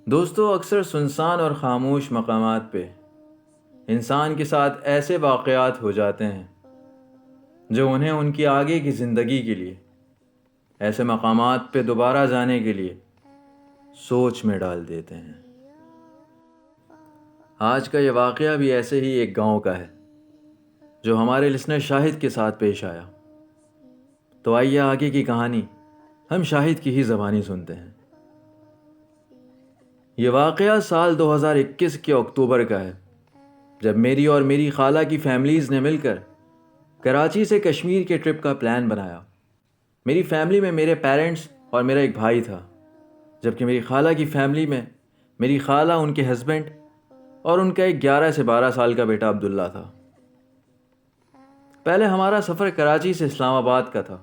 دوستو، اکثر سنسان اور خاموش مقامات پہ انسان کے ساتھ ایسے واقعات ہو جاتے ہیں جو انہیں ان کی آگے کی زندگی کے لیے، ایسے مقامات پہ دوبارہ جانے کے لیے سوچ میں ڈال دیتے ہیں۔ آج کا یہ واقعہ بھی ایسے ہی ایک گاؤں کا ہے جو ہمارے لسنر شاہد کے ساتھ پیش آیا۔ تو آئیے آگے کی کہانی ہم شاہد کی ہی زبانی سنتے ہیں۔ یہ واقعہ سال 2021 کے اکتوبر کا ہے، جب میری اور میری خالہ کی فیملیز نے مل کر کراچی سے کشمیر کے ٹرپ کا پلان بنایا۔ میری فیملی میں میرے پیرنٹس اور میرا ایک بھائی تھا، جبکہ میری خالہ کی فیملی میں میری خالہ، ان کے ہسبینڈ اور ان کا ایک 11 سے 12 سال کا بیٹا عبداللہ تھا۔ پہلے ہمارا سفر کراچی سے اسلام آباد کا تھا،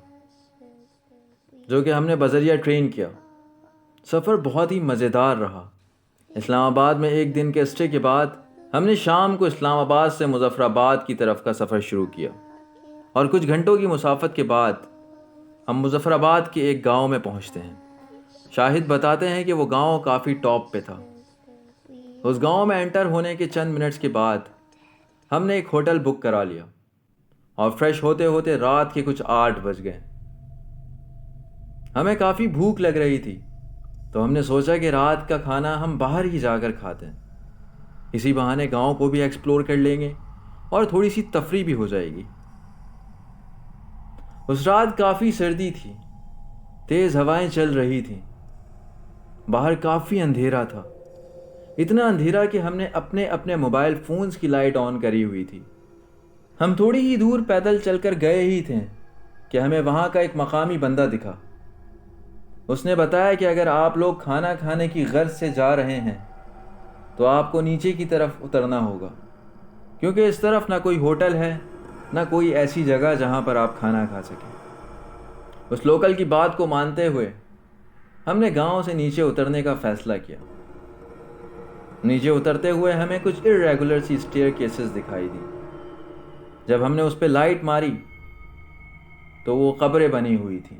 جو کہ ہم نے بذریعہ ٹرین کیا۔ سفر بہت ہی مزیدار رہا۔ اسلام آباد میں ایک دن کے اسٹے کے بعد ہم نے شام کو اسلام آباد سے مظفر آباد کی طرف کا سفر شروع کیا، اور کچھ گھنٹوں کی مسافت کے بعد ہم مظفر آباد کے ایک گاؤں میں پہنچتے ہیں۔ شاہد بتاتے ہیں کہ وہ گاؤں کافی ٹاپ پہ تھا۔ اس گاؤں میں انٹر ہونے کے چند منٹس کے بعد ہم نے ایک ہوٹل بک کرا لیا، اور فریش ہوتے ہوتے رات کے کچھ 8 بج گئے۔ ہمیں کافی بھوک لگ رہی تھی، تو ہم نے سوچا کہ رات کا کھانا ہم باہر ہی جا کر کھاتے ہیں۔ اسی بہانے گاؤں کو بھی ایکسپلور کر لیں گے اور تھوڑی سی تفریح بھی ہو جائے گی۔ اس رات کافی سردی تھی، تیز ہوائیں چل رہی تھیں، باہر کافی اندھیرا تھا، اتنا اندھیرا کہ ہم نے اپنے موبائل فونز کی لائٹ آن کری ہوئی تھی۔ ہم تھوڑی ہی دور پیدل چل کر گئے ہی تھے کہ ہمیں وہاں کا ایک مقامی بندہ دکھا۔ اس نے بتایا کہ اگر آپ لوگ کھانا کھانے کی غرض سے جا رہے ہیں تو آپ کو نیچے کی طرف اترنا ہوگا، کیونکہ اس طرف نہ کوئی ہوٹل ہے، نہ کوئی ایسی جگہ جہاں پر آپ کھانا کھا سکیں۔ اس لوکل کی بات کو مانتے ہوئے ہم نے گاؤں سے نیچے اترنے کا فیصلہ کیا۔ نیچے اترتے ہوئے ہمیں کچھ irregular سی اسٹیئر کیسز دکھائی دی۔ جب ہم نے اس پہ لائٹ ماری تو وہ قبریں بنی ہوئی تھیں۔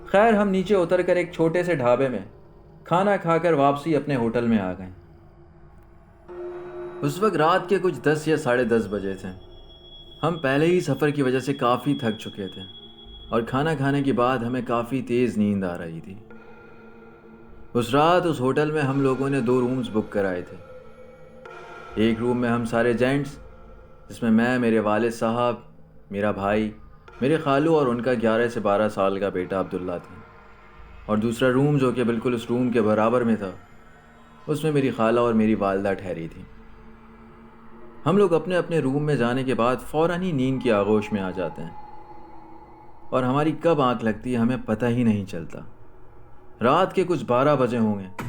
خیر، ہم نیچے اتر کر ایک چھوٹے سے ڈھابے میں کھانا کھا کر واپسی اپنے ہوٹل میں آ گئے۔ اس وقت رات کے کچھ 10 یا 10:30 بجے تھے۔ ہم پہلے ہی سفر کی وجہ سے کافی تھک چکے تھے، اور کھانا کھانے کے بعد ہمیں کافی تیز نیند آ رہی تھی۔ اس رات اس ہوٹل میں ہم لوگوں نے 2 رومز بک کرائے تھے۔ ایک روم میں ہم سارے جینٹس، جس میں میرے والد صاحب، میرا بھائی، میرے خالو اور ان کا 11 سے 12 سال کا بیٹا عبداللہ تھے، اور دوسرا روم جو کہ بالکل اس روم کے برابر میں تھا، اس میں میری خالہ اور میری والدہ ٹھہری تھیں۔ ہم لوگ اپنے اپنے روم میں جانے کے بعد فوراً ہی نیند کی آغوش میں آ جاتے ہیں، اور ہماری کب آنکھ لگتی ہے ہمیں پتہ ہی نہیں چلتا۔ رات کے کچھ 12 بجے ہوں گے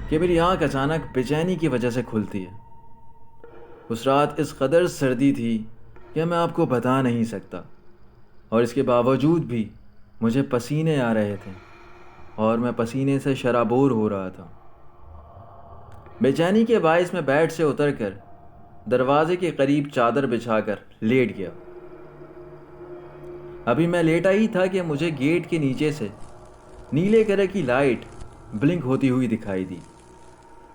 کہ میری آنکھ اچانک بے چینی کی وجہ سے کھلتی ہے۔ اس رات اس قدر سردی تھی کہ میں آپ کو بتا نہیں سکتا، اور اس کے باوجود بھی مجھے پسینے آ رہے تھے، اور میں پسینے سے شرابور ہو رہا تھا۔ بے چینی کے باعث میں بیڈ سے اتر کر دروازے کے قریب چادر بچھا کر لیٹ گیا۔ ابھی میں لیٹا ہی تھا کہ مجھے گیٹ کے نیچے سے نیلے کلر کی لائٹ بلنک ہوتی ہوئی دکھائی دی۔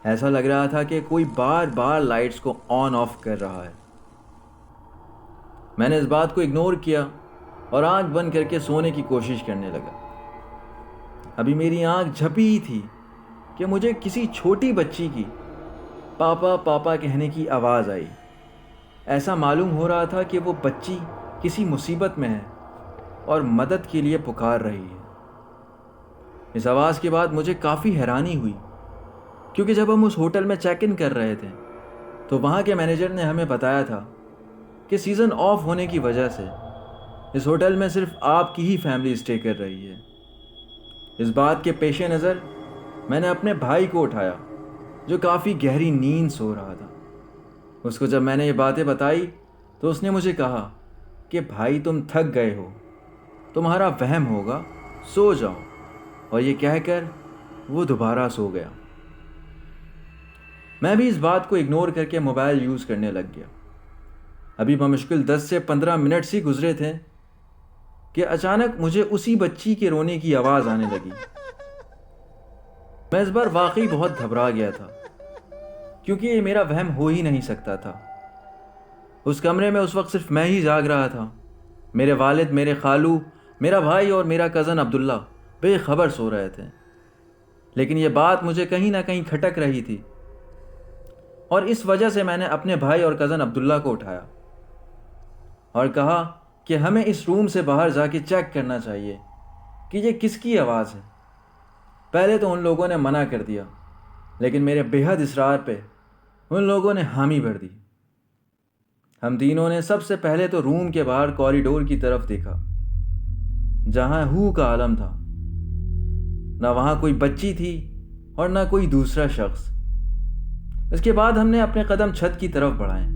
ایسا لگ رہا تھا کہ کوئی بار بار لائٹس کو آن آف کر رہا ہے۔ میں نے اس بات کو اگنور کیا اور آنکھ بند کر کے سونے کی کوشش کرنے لگا۔ ابھی میری آنکھ جھپی ہی تھی کہ مجھے کسی چھوٹی بچی کی پاپا پاپا کہنے کی آواز آئی۔ ایسا معلوم ہو رہا تھا کہ وہ بچی کسی مصیبت میں ہے اور مدد کے لیے پکار رہی ہے۔ اس آواز کے بعد مجھے کافی حیرانی ہوئی، کیونکہ جب ہم اس ہوٹل میں چیک ان کر رہے تھے تو وہاں کے مینیجر نے ہمیں بتایا تھا کہ سیزن آف ہونے کی وجہ سے اس ہوٹل میں صرف آپ کی ہی فیملی اسٹے کر رہی ہے۔ اس بات کے پیش نظر میں نے اپنے بھائی کو اٹھایا، جو کافی گہری نیند سو رہا تھا۔ اس کو جب میں نے یہ باتیں بتائی تو اس نے مجھے کہا کہ بھائی، تم تھک گئے ہو، تمہارا وہم ہوگا، سو جاؤ، اور یہ کہہ کر وہ دوبارہ سو گیا۔ میں بھی اس بات کو اگنور کر کے موبائل یوز کرنے لگ گیا۔ ابھی بمشکل 10 سے 15 منٹ ہی گزرے تھے کہ اچانک مجھے اسی بچی کے رونے کی آواز آنے لگی۔ میں اس بار واقعی بہت گھبرا گیا تھا، کیونکہ یہ میرا وہم ہو ہی نہیں سکتا تھا۔ اس کمرے میں اس وقت صرف میں ہی جاگ رہا تھا۔ میرے والد، میرے خالو، میرا بھائی اور میرا کزن عبداللہ بے خبر سو رہے تھے، لیکن یہ بات مجھے کہیں نہ کہیں کھٹک رہی تھی، اور اس وجہ سے میں نے اپنے بھائی اور کزن عبداللہ کو اٹھایا اور کہا کہ ہمیں اس روم سے باہر جا کے چیک کرنا چاہیے کہ یہ کس کی آواز ہے۔ پہلے تو ان لوگوں نے منع کر دیا، لیکن میرے بے حد اصرار پہ ان لوگوں نے حامی بھر دی۔ ہم تینوں نے سب سے پہلے تو روم کے باہر کوریڈور کی طرف دیکھا، جہاں ہو کا عالم تھا۔ نہ وہاں کوئی بچی تھی اور نہ کوئی دوسرا شخص۔ اس کے بعد ہم نے اپنے قدم چھت کی طرف بڑھائے۔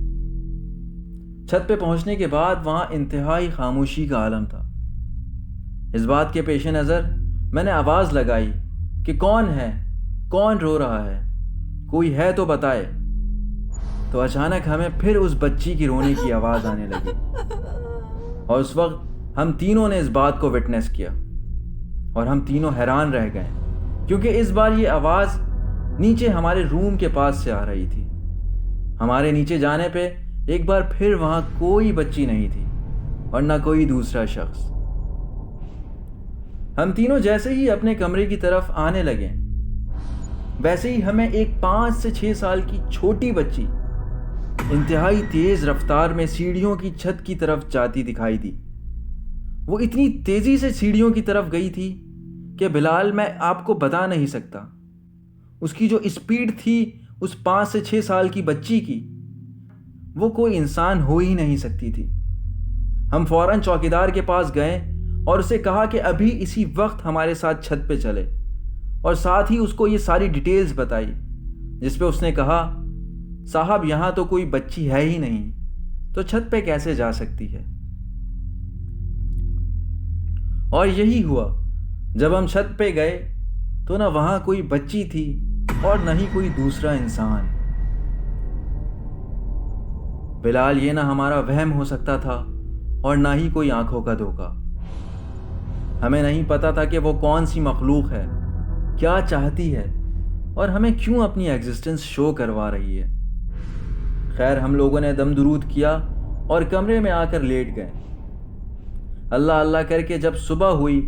چھت پہ پہنچنے کے بعد وہاں انتہائی خاموشی کا عالم تھا۔ اس بات کے پیش نظر میں نے آواز لگائی کہ کون ہے، کون رو رہا ہے، کوئی ہے تو بتائے۔ تو اچانک ہمیں پھر اس بچی کی رونے کی آواز آنے لگی، اور اس وقت ہم تینوں نے اس بات کو وٹنس کیا، اور ہم تینوں حیران رہ گئے، کیونکہ اس بار یہ آواز نیچے ہمارے روم کے پاس سے آ رہی تھی۔ ہمارے نیچے جانے پہ ایک بار پھر وہاں کوئی بچی نہیں تھی اور نہ کوئی دوسرا شخص۔ ہم تینوں جیسے ہی اپنے کمرے کی طرف آنے لگے، ویسے ہی ہمیں ایک 5 سے 6 سال کی چھوٹی بچی انتہائی تیز رفتار میں سیڑھیوں کی چھت کی طرف جاتی دکھائی دی۔ وہ اتنی تیزی سے سیڑھیوں کی طرف گئی تھی کہ بلال، میں آپ کو بتا نہیں سکتا۔ اس کی جو اسپیڈ تھی اس 5 سے 6 سال کی بچی کی، وہ کوئی انسان ہو ہی نہیں سکتی تھی۔ ہم فوراً چوکیدار کے پاس گئے اور اسے کہا کہ ابھی اسی وقت ہمارے ساتھ چھت پہ چلے، اور ساتھ ہی اس کو یہ ساری ڈیٹیلز بتائی، جس پہ اس نے کہا، صاحب یہاں تو کوئی بچی ہے ہی نہیں، تو چھت پہ کیسے جا سکتی ہے؟ اور یہی ہوا۔ جب ہم چھت پہ گئے تو نہ وہاں کوئی بچی تھی اور نہ ہی کوئی دوسرا انسان۔ بلال، یہ نہ ہمارا وہم ہو سکتا تھا اور نہ ہی کوئی آنکھوں کا دھوکا۔ ہمیں نہیں پتا تھا کہ وہ کون سی مخلوق ہے، کیا چاہتی ہے، اور ہمیں کیوں اپنی ایگزسٹنس شو کروا رہی ہے۔ خیر، ہم لوگوں نے دم درود کیا اور کمرے میں آ کر لیٹ گئے۔ اللہ اللہ کر کے جب صبح ہوئی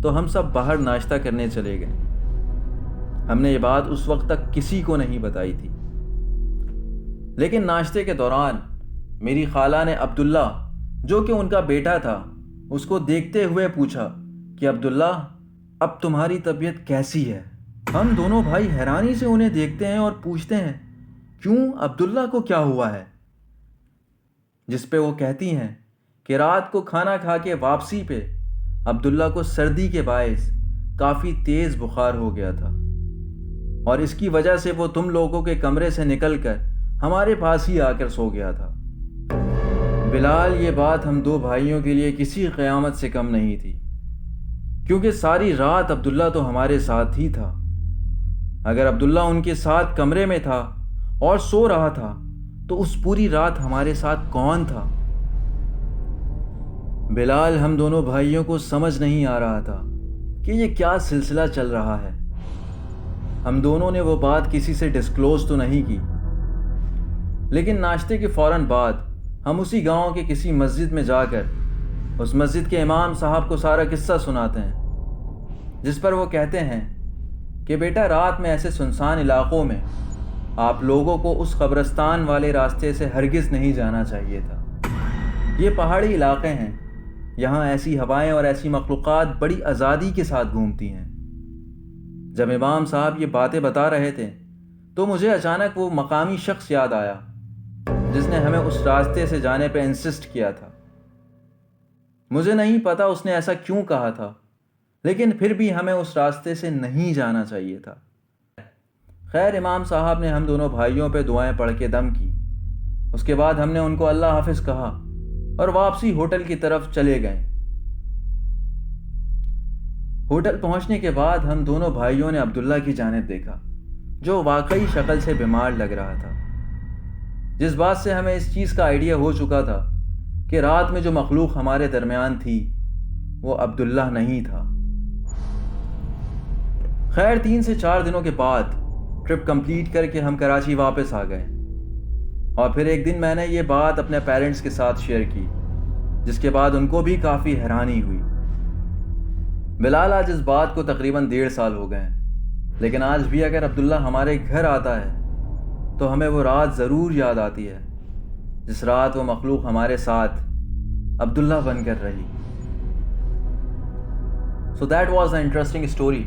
تو ہم سب باہر ناشتہ کرنے چلے گئے۔ ہم نے یہ بات اس وقت تک کسی کو نہیں بتائی تھی، لیکن ناشتے کے دوران میری خالہ نے عبداللہ، جو کہ ان کا بیٹا تھا، اس کو دیکھتے ہوئے پوچھا کہ عبداللہ، اب تمہاری طبیعت کیسی ہے؟ ہم دونوں بھائی حیرانی سے انہیں دیکھتے ہیں اور پوچھتے ہیں، کیوں، عبداللہ کو کیا ہوا ہے؟ جس پہ وہ کہتی ہیں کہ رات کو کھانا کھا کے واپسی پہ عبداللہ کو سردی کے باعث کافی تیز بخار ہو گیا تھا، اور اس کی وجہ سے وہ تم لوگوں کے کمرے سے نکل کر ہمارے پاس ہی آ کر سو گیا تھا۔ بلال، یہ بات ہم دو بھائیوں کے لیے کسی قیامت سے کم نہیں تھی، کیونکہ ساری رات عبداللہ تو ہمارے ساتھ ہی تھا۔ اگر عبداللہ ان کے ساتھ کمرے میں تھا اور سو رہا تھا تو اس پوری رات ہمارے ساتھ کون تھا؟ بلال، ہم دونوں بھائیوں کو سمجھ نہیں آ رہا تھا کہ یہ کیا سلسلہ چل رہا ہے۔ ہم دونوں نے وہ بات کسی سے ڈسکلوز تو نہیں کی، لیکن ناشتے کے فوراً بعد ہم اسی گاؤں کے کسی مسجد میں جا کر اس مسجد کے امام صاحب کو سارا قصہ سناتے ہیں، جس پر وہ کہتے ہیں کہ بیٹا، رات میں ایسے سنسان علاقوں میں آپ لوگوں کو اس قبرستان والے راستے سے ہرگز نہیں جانا چاہیے تھا۔ یہ پہاڑی علاقے ہیں، یہاں ایسی ہوائیں اور ایسی مخلوقات بڑی آزادی کے ساتھ گھومتی ہیں۔ جب امام صاحب یہ باتیں بتا رہے تھے تو مجھے اچانک وہ مقامی شخص یاد آیا جس نے ہمیں اس راستے سے جانے پہ انسسٹ کیا تھا۔ مجھے نہیں پتا اس نے ایسا کیوں کہا تھا، لیکن پھر بھی ہمیں اس راستے سے نہیں جانا چاہیے تھا۔ خیر، امام صاحب نے ہم دونوں بھائیوں پہ دعائیں پڑھ کے دم کی۔ اس کے بعد ہم نے ان کو اللہ حافظ کہا اور واپسی ہوٹل کی طرف چلے گئے۔ ہوٹل پہنچنے کے بعد ہم دونوں بھائیوں نے عبداللہ کی جانب دیکھا، جو واقعی شکل سے بیمار لگ رہا تھا، جس بات سے ہمیں اس چیز کا آئیڈیا ہو چکا تھا کہ رات میں جو مخلوق ہمارے درمیان تھی وہ عبداللہ نہیں تھا۔ خیر 3 سے 4 دنوں کے بعد ٹرپ کمپلیٹ کر کے ہم کراچی واپس آ گئے، اور پھر ایک دن میں نے یہ بات اپنے پیرنٹس کے ساتھ شیئر کی، جس کے بعد ان کو بھی کافی حیرانی ہوئی۔ بلال آج اس بات کو تقریباً 1.5 سال ہو گئے ہیں، لیکن آج بھی اگر عبداللہ ہمارے گھر آتا ہے تو ہمیں وہ رات ضرور یاد آتی ہے جس رات وہ مخلوق ہمارے ساتھ عبداللہ بن کر رہی۔ So that was an interesting story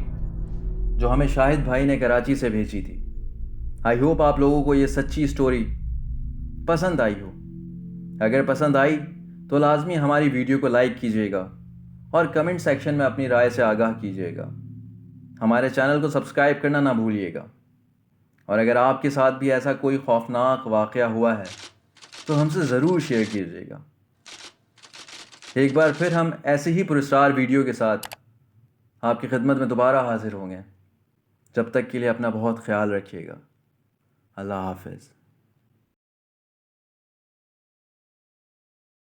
جو ہمیں شاہد بھائی نے کراچی سے بھیجی تھی۔ آئی ہوپ آپ لوگوں کو یہ سچی اسٹوری پسند آئی ہو۔ اگر پسند آئی تو لازمی ہماری ویڈیو کو لائک کیجیے گا اور کمنٹ سیکشن میں اپنی رائے سے آگاہ کیجیے گا۔ ہمارے چینل کو سبسکرائب کرنا نہ بھولیے گا، اور اگر آپ کے ساتھ بھی ایسا کوئی خوفناک واقعہ ہوا ہے تو ہم سے ضرور شیئر کیجیے گا۔ ایک بار پھر ہم ایسے ہی پراسرار ویڈیو کے ساتھ آپ کی خدمت میں دوبارہ حاضر ہوں گے۔ جب تک کے لیے اپنا بہت خیال رکھیے گا۔ اللہ حافظ۔